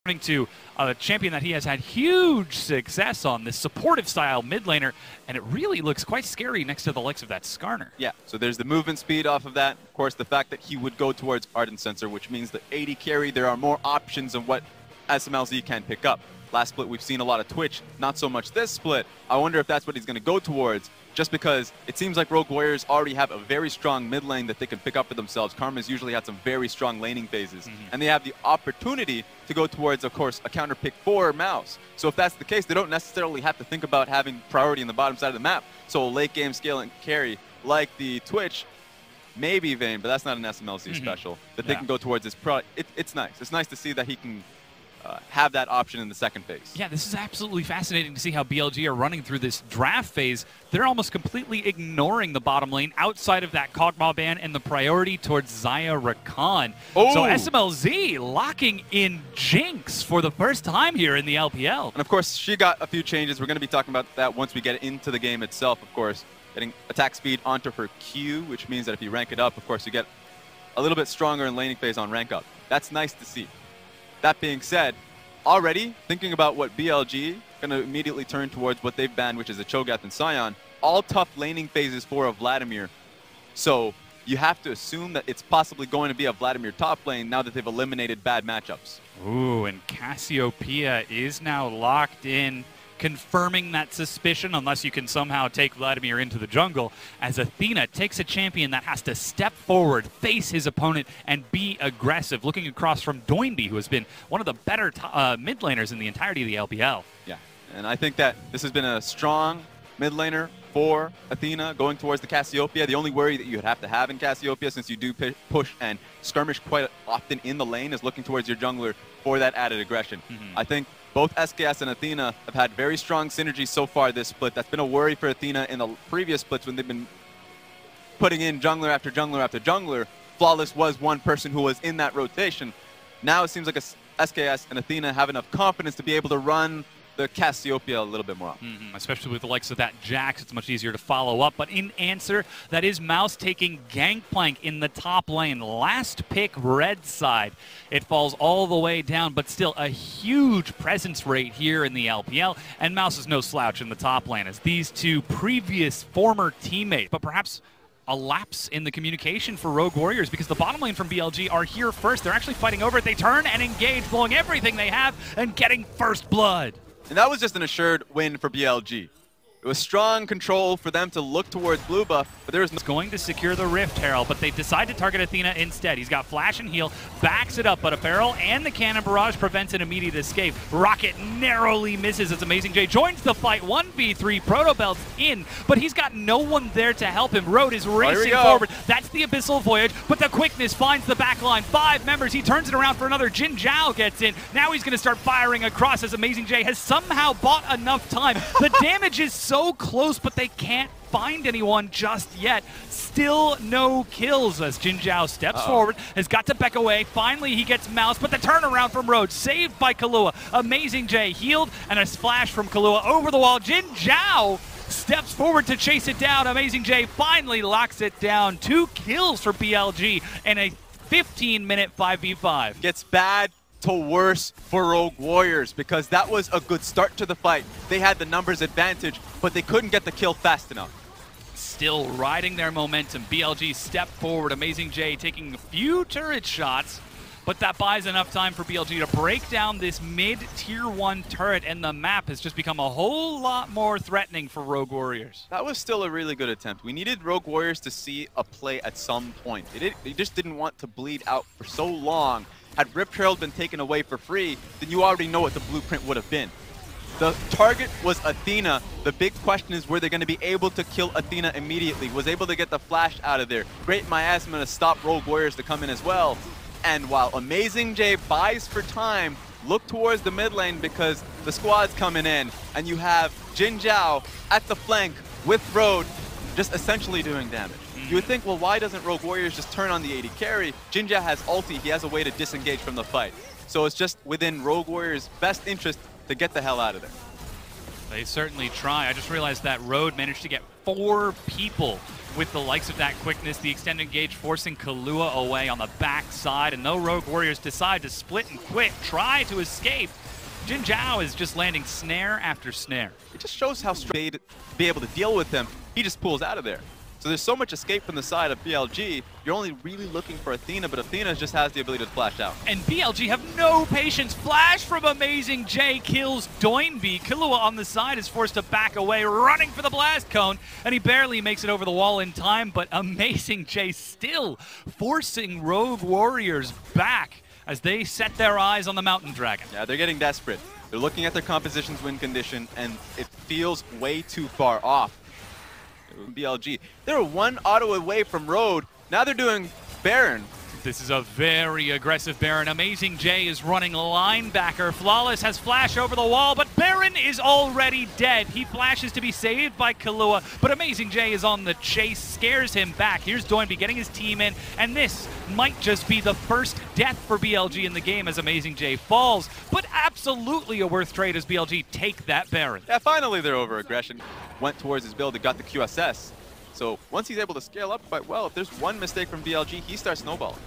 To a champion that he has had huge success on, this supportive style mid laner, and it really looks quite scary next to the likes of that Skarner. Yeah, so there's the movement speed off of that. Of course, the fact that he would go towards Ardent Sensor, which means the AD carry, there are more options of what SMLZ can pick up. Last split, we've seen a lot of Twitch, not so much this split. I wonder if that's what he's going to go towards, just because it seems like Rogue Warriors already have a very strong mid lane that they can pick up for themselves. Karma's usually had some very strong laning phases, and they have the opportunity to go towards, of course, a counter pick for Mouse. So if that's the case, they don't necessarily have to think about having priority in the bottom side of the map. So a late game scale and carry like the Twitch may be vain, but that's not an SMLZ special. That they can go towards this. It's nice. It's nice to see that he can have that option in the second phase. Yeah, this is absolutely fascinating to see how BLG are running through this draft phase. They're almost completely ignoring the bottom lane outside of that Kog'Maw ban and the priority towards Xayah Rakan. Oh. So SMLZ locking in Jinx for the first time here in the LPL. And of course, she got a few changes. We're going to be talking about that once we get into the game itself, of course. Getting attack speed onto her Q, which means that if you rank it up, of course, you get a little bit stronger in laning phase on rank up. That's nice to see. That being said, already thinking about what BLG going to immediately turn towards what they've banned, which is a Cho'Gath and Sion, all tough laning phases for a Vladimir. So you have to assume that it's possibly going to be a Vladimir top lane now that they've eliminated bad matchups. Ooh, and Cassiopeia is now locked in, confirming that suspicion, unless you can somehow take Vladimir into the jungle, as Athena takes a champion that has to step forward, face his opponent, and be aggressive, looking across from Doinby, who has been one of the better mid laners in the entirety of the LPL. Yeah, and I think that this has been a strong mid laner for Athena going towards the Cassiopeia. The only worry that you would have to have in Cassiopeia, since you do push and skirmish quite often in the lane, is looking towards your jungler for that added aggression. I think both SKS and Athena have had very strong synergy so far this split. That's been a worry for Athena in the previous splits when they've been putting in jungler after jungler after jungler. Flawless was one person who was in that rotation. Now it seems like SKS and Athena have enough confidence to be able to run the Cassiopeia a little bit more often. Especially with the likes of that Jax, it's much easier to follow up. But in answer, that is Mouse taking Gangplank in the top lane. Last pick, red side. It falls all the way down, but still a huge presence rate here in the LPL. And Mouse is no slouch in the top lane, as these two previous former teammates, but perhaps a lapse in the communication for Rogue Warriors, because the bottom lane from BLG are here first. They're actually fighting over it. They turn and engage, blowing everything they have and getting first blood. And that was just an assured win for BLG. It was strong control for them to look towards blue buff, but there was no... going to secure the Rift Herald, but they decide to target Athena instead. He's got flash and heal, backs it up, but a barrel and the cannon barrage prevents an immediate escape. Rocket narrowly misses. It's Amazing J joins the fight. 1v3, Protobelt's in, but he's got no one there to help him. Road is racing forward. That's the Abyssal Voyage, but the quickness finds the backline. 5 members. He turns it around for another. Jin Zhao gets in. Now he's going to start firing across, as Amazing J has somehow bought enough time. The damage is so close, but they can't find anyone just yet. Still no kills as Jin Zhao steps forward, has got to back away. Finally, he gets Mouse, but the turnaround from Rhodes, saved by Kahlua. Amazing J healed, and a splash from Kahlua over the wall. Jin Zhao steps forward to chase it down. Amazing J finally locks it down. 2 kills for BLG in a 15-minute 5v5. Gets bad to worse for Rogue Warriors, because that was a good start to the fight. They had the numbers advantage, but they couldn't get the kill fast enough. Still riding their momentum. BLG step forward. Amazing J taking a few turret shots, but that buys enough time for BLG to break down this mid-tier 1 turret, and the map has just become a whole lot more threatening for Rogue Warriors. That was still a really good attempt. We needed Rogue Warriors to see a play at some point. They just didn't want to bleed out for so long. Had Rift Herald been taken away for free, then you already know what the blueprint would have been. The target was Athena. The big question is, were they going to be able to kill Athena immediately? Was able to get the flash out of there. Great Miasma to stop Rogue Warriors to come in as well. And while Amazing J buys for time, look towards the mid lane, because the squad's coming in, and you have Jin Zhao at the flank with Road just essentially doing damage. You would think, well, why doesn't Rogue Warriors just turn on the AD carry? Jin Zhao has ulti. He has a way to disengage from the fight. So it's just within Rogue Warriors' best interest to get the hell out of there. They certainly try. I just realized that Road managed to get 4 people with the likes of that quickness. The extended engage forcing Kahlua away on the backside, and though Rogue Warriors decide to split and quit, try to escape, Jin Zhao is just landing snare after snare. It just shows how straight to be able to deal with him. He just pulls out of there. So there's so much escape from the side of BLG. You're only really looking for Athena, but Athena just has the ability to flash out. And BLG have no patience. Flash from Amazing J kills Doinby. Kahlua on the side is forced to back away, running for the blast cone, and he barely makes it over the wall in time, but Amazing J still forcing Rogue Warriors back as they set their eyes on the Mountain Dragon. Yeah, they're getting desperate. They're looking at their composition's win condition, and it feels way too far off. BLG. They're one auto away from Road. Now they're doing Baron. This is a very aggressive Baron. Amazing J is running linebacker. Flawless has flash over the wall, but Baron is already dead. He flashes to be saved by Kahlua, but Amazing J is on the chase, scares him back. Here's Doinby getting his team in, and this might just be the first death for BLG in the game as Amazing J falls, but absolutely a worth trade as BLG take that Baron. Yeah, finally their over-aggression went towards his build and got the QSS. So once he's able to scale up quite well, if there's one mistake from BLG, he starts snowballing.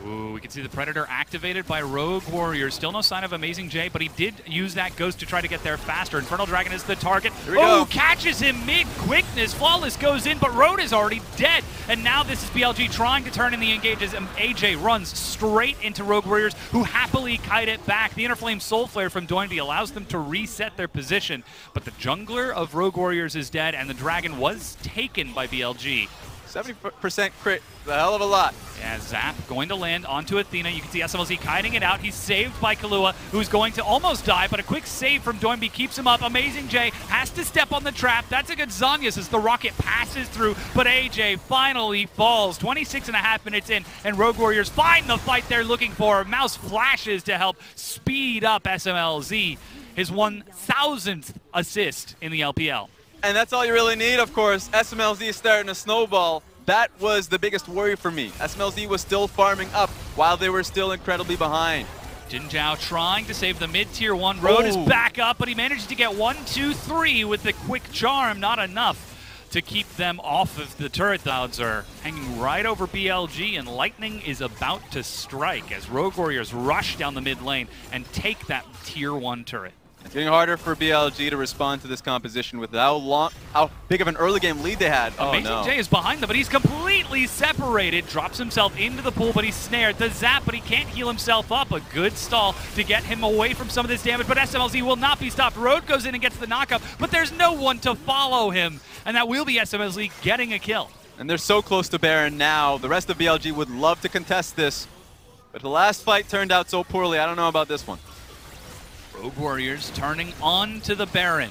Ooh, we can see the Predator activated by Rogue Warriors. Still no sign of Amazing J, but he did use that Ghost to try to get there faster. Infernal Dragon is the target. Oh, catches him mid-quickness. Flawless goes in, but Road is already dead. And now this is BLG trying to turn in the engages, and AJ runs straight into Rogue Warriors, who happily kite it back. The Interflame Soul Flare from Doinby allows them to reset their position, but the jungler of Rogue Warriors is dead, and the Dragon was taken by BLG. 70% crit, a hell of a lot. Yeah, Zap going to land onto Athena. You can see SMLZ kiting it out. He's saved by Kahlua, who's going to almost die, but a quick save from Doinby keeps him up. Amazing J has to step on the trap. That's a good Zanyas as the rocket passes through, but AJ finally falls. 26.5 minutes in, and Rogue Warriors find the fight they're looking for. Mouse flashes to help speed up SMLZ, his 1,000th assist in the LPL. And that's all you really need, of course. SMLZ is starting to snowball. That was the biggest worry for me. SMLZ was still farming up while they were still incredibly behind. Jin Zhao trying to save the mid-tier 1. Road is back up, but he manages to get 1, 2, 3 with the quick charm. Not enough to keep them off of the turret. Clouds are hanging right over BLG, and lightning is about to strike as Rogue Warriors rush down the mid lane and take that tier 1 turret. It's getting harder for BLG to respond to this composition with how big of an early game lead they had. Amazing J is behind them, but he's completely separated. Drops himself into the pool, but he's snared. The Zap, but he can't heal himself up. A good stall to get him away from some of this damage, but SMLZ will not be stopped. Road goes in and gets the knockup, but there's no one to follow him, and that will be SMLZ getting a kill. And they're so close to Baron now. The rest of BLG would love to contest this, but the last fight turned out so poorly. I don't know about this one. Rogue Warriors turning on to the Baron.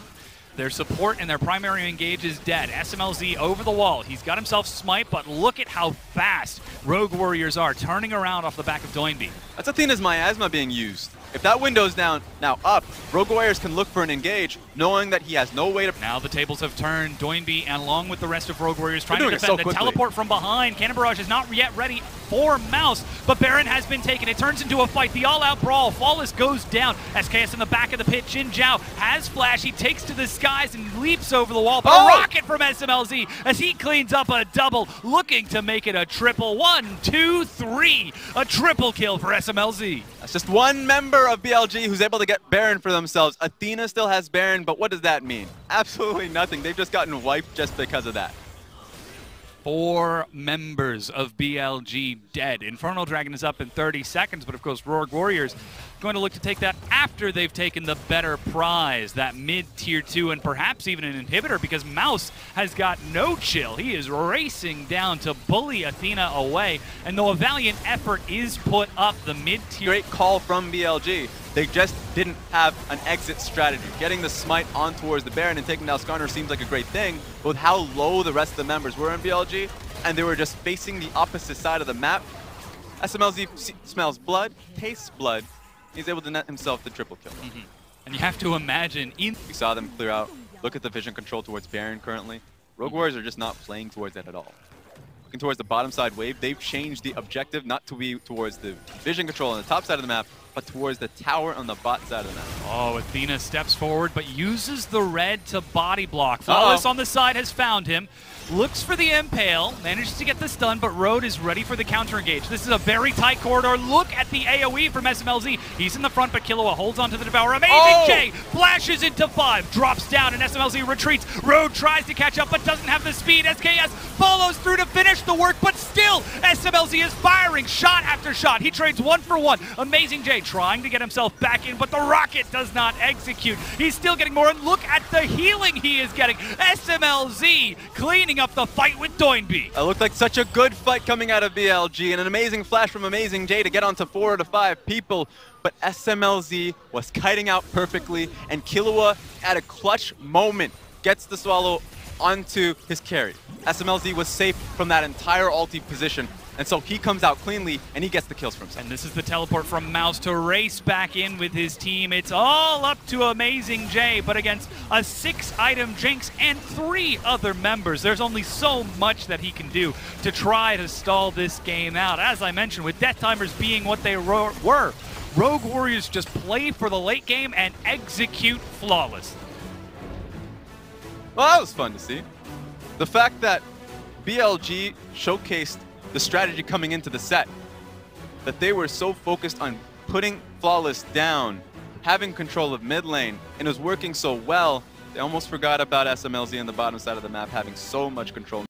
Their support and their primary engage is dead. SMLZ over the wall. He's got himself smite, but look at how fast Rogue Warriors are turning around off the back of Doinby. That's Athena's miasma being used. If that window's down, now up, Rogue Warriors can look for an engage, knowing that he has no way to... Now the tables have turned. Doinby, and along with the rest of Rogue Warriors, trying to defend the teleport from behind. Cannon Barrage is not yet ready for Mouse, but Baron has been taken. It turns into a fight. The all-out brawl. Flawless goes down. SKS in the back of the pit. Jin Zhao has flash. He takes to the skies and leaps over the wall. But a rocket from SMLZ as he cleans up a double, looking to make it a triple. 1, 2, 3. A triple kill for SMLZ. That's just one member of BLG who's able to get Baron for themselves. Athena still has Baron, but what does that mean? Absolutely nothing. They've just gotten wiped just because of that. 4 members of BLG dead. Infernal Dragon is up in 30 seconds, but of course Rogue Warriors going to look to take that after they've taken the better prize, that mid-tier 2, and perhaps even an inhibitor, because Mouse has got no chill. He is racing down to bully Athena away, and though a valiant effort is put up, the mid-tier... Great call from BLG. They just didn't have an exit strategy. Getting the smite on towards the Baron and taking down Skarner seems like a great thing, but with how low the rest of the members were in BLG, and they were just facing the opposite side of the map, SMLZ smells blood, tastes blood. He's able to net himself the triple kill. And you have to imagine... We saw them clear out. Look at the vision control towards Baron currently. Rogue Warriors are just not playing towards that at all. Looking towards the bottom side wave, they've changed the objective not to be towards the vision control on the top side of the map, but towards the tower on the bot side of the map. Oh, Athena steps forward, but uses the red to body block. Flawless on the side has found him. looks for the impale, manages to get the stun, but Road is ready for the counter engage. This is a very tight corridor. Look at the AoE from SMLZ. He's in the front, but Killua holds onto the Devourer. Amazing J flashes into 5, drops down, and SMLZ retreats. Road tries to catch up, but doesn't have the speed. SKS follows through to finish the work, but still, SMLZ is firing shot after shot. He trades 1 for 1. Amazing J trying to get himself back in, but the rocket does not execute. He's still getting more, and look at the healing he is getting. SMLZ cleaning up the fight with Doinby. It looked like such a good fight coming out of BLG, and an amazing flash from Amazing J to get onto 4 to 5 people. But SMLZ was kiting out perfectly, and Killua, at a clutch moment, gets the swallow onto his carry. SMLZ was safe from that entire ulti position, and so he comes out cleanly, and he gets the kills for himself. And this is the teleport from Mouse to race back in with his team. It's all up to Amazing J, but against a 6-item Jinx and 3 other members, there's only so much that he can do to try to stall this game out. As I mentioned, with death timers being what they were, Rogue Warriors just play for the late game and execute flawlessly. Well, that was fun to see. The fact that BLG showcased the strategy coming into the set, that they were so focused on putting Flawless down, having control of mid lane, and it was working so well, they almost forgot about SMLZ on the bottom side of the map having so much control.